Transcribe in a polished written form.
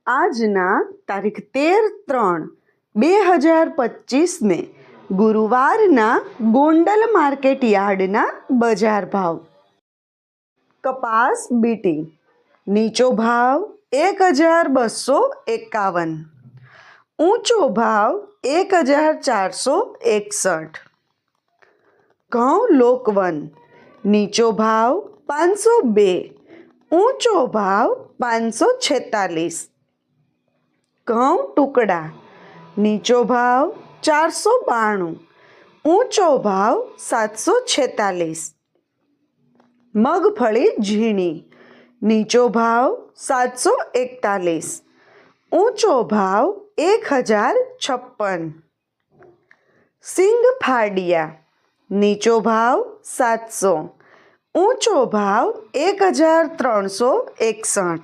આજના તારીખ 13/3/2025 ગુરુવારના ગોંડલ માર્કેટ યાર્ડના બજાર ભાવ. કપાસ બીટી નીચો ભાવ 1251, ઊંચો ભાવ 1461. ઘઉં લોકવન નીચો ભાવ 502, ઊંચો ભાવ 546. ઘઉં ટુકડા નીચો ભાવ 492, ઊંચો ભાવ 746. મગફળી ઝીણી નીચો ભાવ 741, ઊંચો ભાવ 1056. સિંગ ફાડિયા નીચો ભાવ 700, ઊંચો ભાવ 1361.